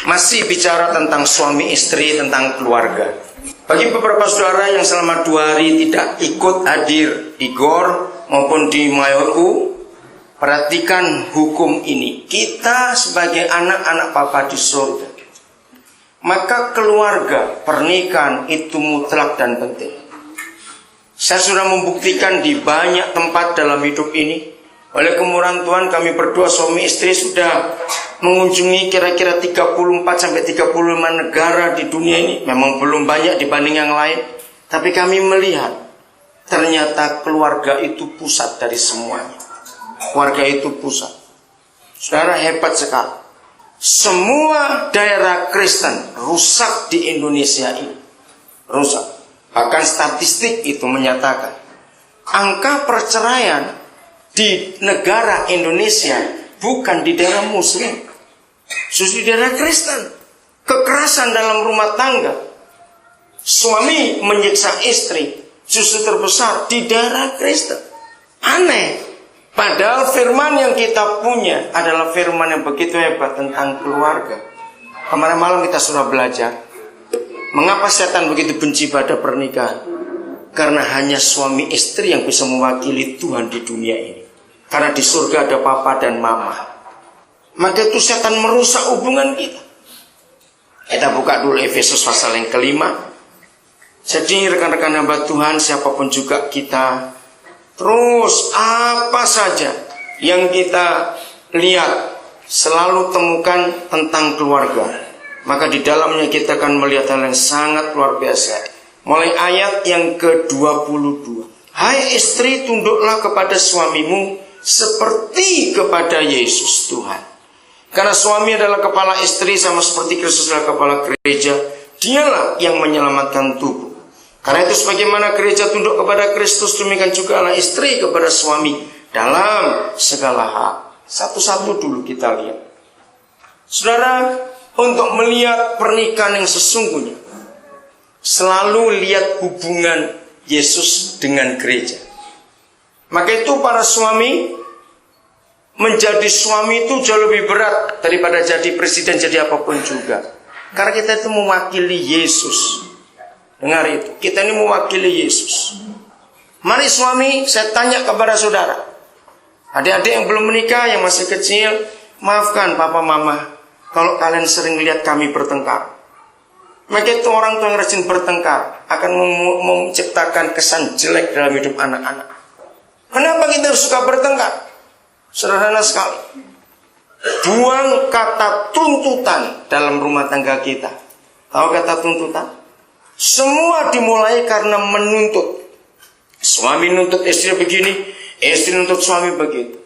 Masih bicara tentang suami istri, tentang keluarga. Bagi beberapa saudara yang selama 2 hari tidak ikut hadir di GOR maupun di Mayoku, perhatikan hukum ini. Kita sebagai anak-anak Bapa di surga, maka keluarga, pernikahan itu mutlak dan penting. Saya sudah membuktikan di banyak tempat dalam hidup ini. Oleh kemurahan Tuhan kami berdua suami istri sudah mengunjungi kira-kira 34 sampai 35 negara di dunia ini. Memang belum banyak dibanding yang lain, tapi kami melihat ternyata keluarga itu pusat dari semuanya. Keluarga itu pusat. Saudara, hebat sekali. Semua daerah Kristen rusak di Indonesia ini. Rusak. Bahkan statistik itu menyatakan angka perceraian di negara Indonesia bukan di daerah Muslim, justru di daerah Kristen. Kekerasan dalam rumah tangga, suami menyiksa istri, justru terbesar di daerah Kristen. Aneh. Padahal firman yang kita punya adalah firman yang begitu hebat tentang keluarga. Kemarin malam kita sudah belajar mengapa setan begitu benci pada pernikahan. Karena hanya suami istri yang bisa mewakili Tuhan di dunia ini. Karena di surga ada papa dan mama. Maka itu setan merusak hubungan kita. Kita buka dulu Efesus pasal yang ke-5. Jadi rekan-rekan hamba Tuhan, siapapun juga kita, terus apa saja yang kita lihat, selalu temukan tentang keluarga. Maka di dalamnya kita akan melihat hal yang sangat luar biasa. Mulai ayat yang ke-22. Hai istri, tunduklah kepada suamimu seperti kepada Yesus Tuhan. Karena suami adalah kepala istri, sama seperti Kristus adalah kepala gereja. Dialah yang menyelamatkan tubuh. Karena itu sebagaimana gereja tunduk kepada Kristus, demikian juga lah istri kepada suami dalam segala hal. Satu-satu dulu kita lihat. Saudara, untuk melihat pernikahan yang sesungguhnya, selalu lihat hubungan Yesus dengan gereja. Maka itu para suami, menjadi suami itu jauh lebih berat daripada jadi presiden, jadi apapun juga. Karena kita itu mewakili Yesus. Dengar itu, kita ini mewakili Yesus. Mari suami, saya tanya kepada saudara, adik-adik yang belum menikah, yang masih kecil, maafkan papa mama kalau kalian sering lihat kami bertengkar. Maka itu orang tua yang rajin bertengkar akan menciptakan kesan jelek dalam hidup anak-anak. Kenapa kita suka bertengkar? Sederhana sekali. Buang kata tuntutan dalam rumah tangga kita. Tahu kata tuntutan? Semua dimulai karena menuntut. Suami nuntut istri begini, istri nuntut suami begitu.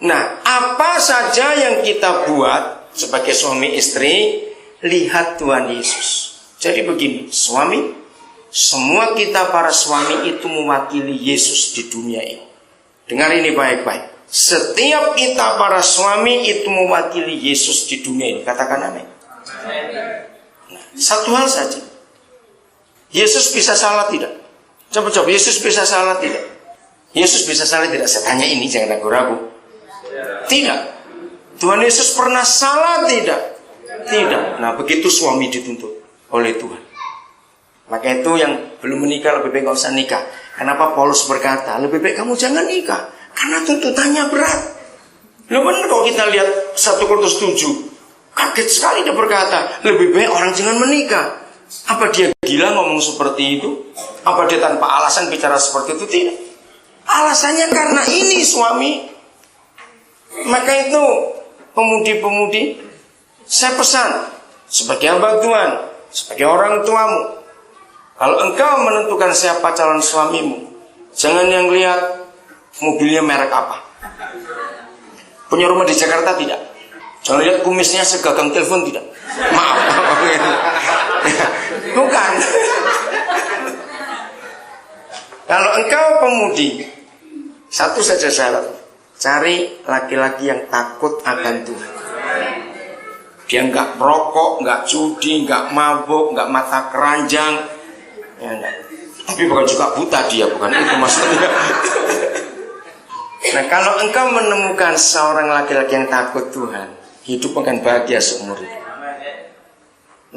Nah, apa saja yang kita buat sebagai suami istri, lihat Tuhan Yesus. Jadi begini, suami, semua kita para suami itu mewakili Yesus di dunia ini. Dengar ini baik-baik. Setiap kita para suami itu mewakili Yesus di dunia ini. Katakan amin. Nah, satu hal saja. Yesus bisa salah tidak? Coba-coba, Yesus bisa salah tidak? Yesus bisa salah tidak? Saya tanya ini, jangan ragu-ragu. Tidak. Tuhan Yesus pernah salah tidak? Tidak. Nah, begitu suami dituntut oleh Tuhan. Maka itu yang belum menikah lebih baik gak usah nikah. Kenapa Paulus berkata, lebih baik kamu jangan nikah, karena tuntutannya berat. Loh benar kalau kita lihat 1 Korintus 7, kaget sekali dia berkata, lebih baik orang jangan menikah. Apa dia gila ngomong seperti itu? Apa dia tanpa alasan bicara seperti itu? Tidak. Alasannya karena ini suami. Maka itu pemudi-pemudi, saya pesan sebagai hamba Tuhan, sebagai orang tuamu, kalau engkau menentukan siapa calon suamimu, jangan yang lihat mobilnya merek apa, punya rumah di Jakarta tidak, jangan lihat kumisnya segagang telepon tidak. Maaf. Bukan. Kalau engkau pemudi, satu saja syarat, cari laki-laki yang takut akan Tuhan. Dia nggak merokok, nggak judi, nggak mabuk, nggak mata keranjang, ya enggak. Tapi bukan juga buta dia, bukan itu maksudnya. Nah, kalau engkau menemukan seorang laki-laki yang takut Tuhan, hidup akan bahagia seumur hidup.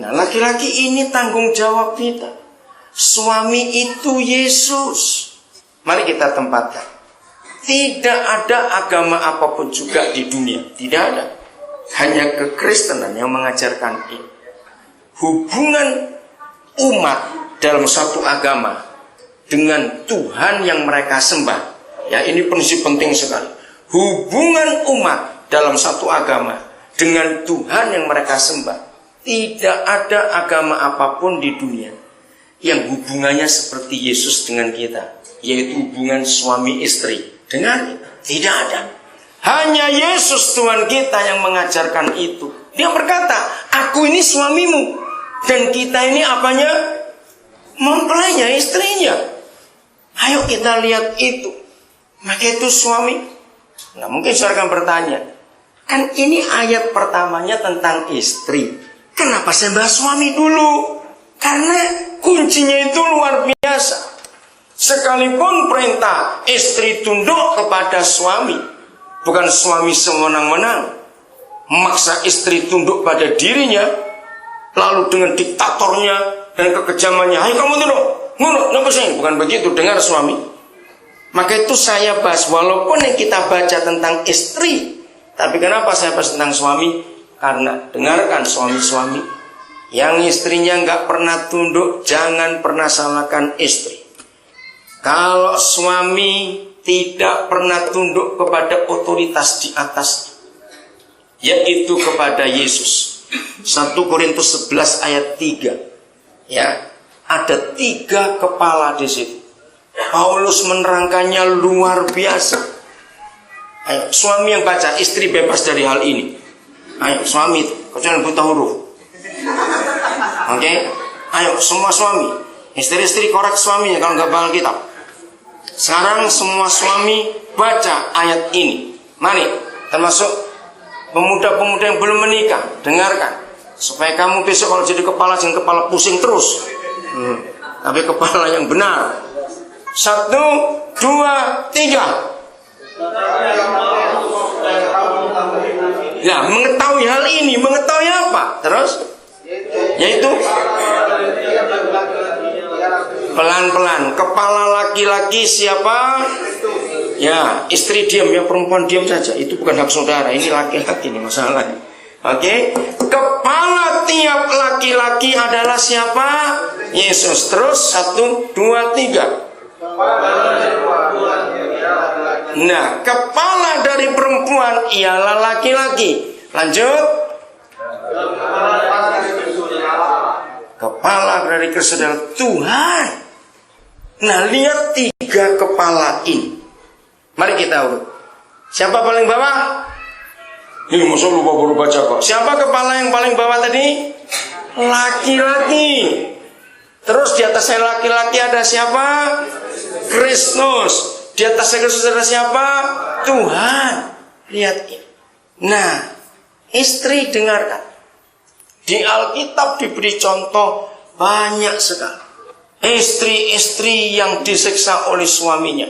Nah, laki-laki ini tanggung jawab kita. Suami itu Yesus. Mari kita tempatkan. Tidak ada agama apapun juga di dunia. Tidak ada. Hanya kekristenan yang mengajarkan ini. Hubungan umat dalam satu agama dengan Tuhan yang mereka sembah. Ya, ini prinsip penting sekali. Hubungan umat dalam satu agama dengan Tuhan yang mereka sembah. Tidak ada agama apapun di dunia yang hubungannya seperti Yesus dengan kita, yaitu hubungan suami istri. Dengar, tidak ada. Hanya Yesus Tuhan kita yang mengajarkan itu. Dia berkata, aku ini suamimu, dan kita ini apanya? Mempelainya, istrinya. Ayo kita lihat itu. Maka itu suami. Nah, mungkin saudara akan bertanya, kan ini ayat pertamanya tentang istri, kenapa saya bahas suami dulu? Karena kuncinya itu luar biasa. Sekalipun perintah istri tunduk kepada suami, bukan suami sewenang-wenang memaksa istri tunduk pada dirinya, lalu dengan diktatornya dan kekejamannya, ayo kamu tunduk, bukan begitu. Dengar suami. Maka itu saya bahas, walaupun yang kita baca tentang istri, tapi kenapa saya bahas tentang suami? Karena dengarkan suami-suami, yang istrinya nggak pernah tunduk, jangan pernah salahkan istri. Kalau suami tidak pernah tunduk kepada otoritas di atas, yaitu kepada Yesus. 1 Korintus 11 ayat 3. Ya, ada 3 kepala di situ. Paulus menerangkannya luar biasa. Ayo, suami yang baca, istri bebas dari hal ini. Ayo, suami, kecuali buta huruf. Oke? Ayo, semua suami. Istri-istri korek suaminya kalau nggak baca kitab. Sekarang semua suami baca ayat ini. Mari, termasuk pemuda-pemuda yang belum menikah, dengarkan. Supaya kamu besok kalau jadi kepala, jangan kepala pusing terus. Tapi kepala yang benar. 1, 2, 3. Nah, mengetahui hal ini, mengetahui apa? Terus? Yaitu pelan-pelan. Kepala laki-laki siapa? Ya, istri diam, ya perempuan diam saja. Itu bukan hak saudara, ini laki-laki ini masalahnya. Oke? Kepala tiap laki-laki adalah siapa? Yesus. Terus 1, 2, 3. Nah, kepala dari perempuan ialah laki-laki. Lanjut. Kepala dari Kristus adalah Tuhan. Nah, lihat 3 kepala ini. Mari kita urut. Siapa paling bawah? Ini masa lupa baru baca kok. Siapa kepala yang paling bawah tadi? Laki-laki. Terus di atasnya laki-laki ada siapa? Kristus. Di atasnya Kristus ada siapa? Tuhan. Lihat ini. Nah, istri dengarkan. Di Alkitab diberi contoh banyak sekali. Istri-istri yang disiksa oleh suaminya.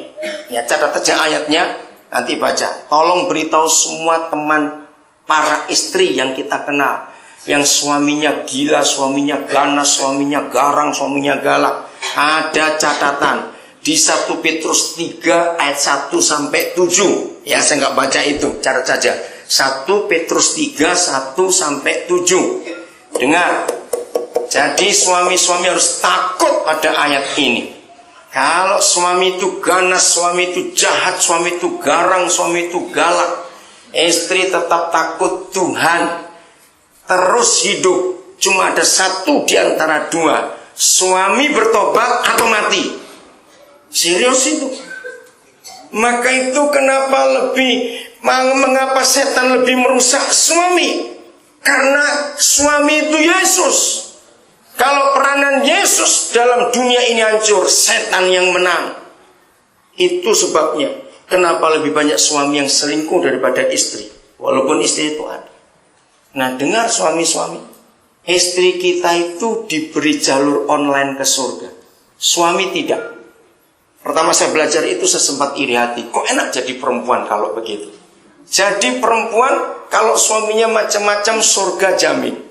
Ya, catat aja ayatnya, nanti baca. Tolong beritahu semua teman para istri yang kita kenal, yang suaminya gila, suaminya ganas, suaminya garang, suaminya galak. Ada catatan di 1 Petrus 3 ayat 1 sampai 7. Ya, saya nggak baca itu, catat saja. 1 Petrus 3 1 sampai 7. Dengar. Jadi suami-suami harus takut pada ayat ini. Kalau suami itu ganas, suami itu jahat, suami itu garang, suami itu galak, istri tetap takut Tuhan, terus hidup. Cuma ada satu di antara dua, suami bertobat atau mati. Serius itu. Maka itu mengapa setan lebih merusak suami? Karena suami itu Yesus. Kalau peranan Yesus dalam dunia ini hancur, setan yang menang. Itu sebabnya kenapa lebih banyak suami yang selingkuh daripada istri, walaupun istri itu ada. Nah, dengar suami-suami, istri kita itu diberi jalur online ke surga, suami tidak. Pertama saya belajar itu, saya sempat iri hati, kok enak jadi perempuan kalau begitu. Jadi perempuan kalau suaminya macam-macam, surga jamin.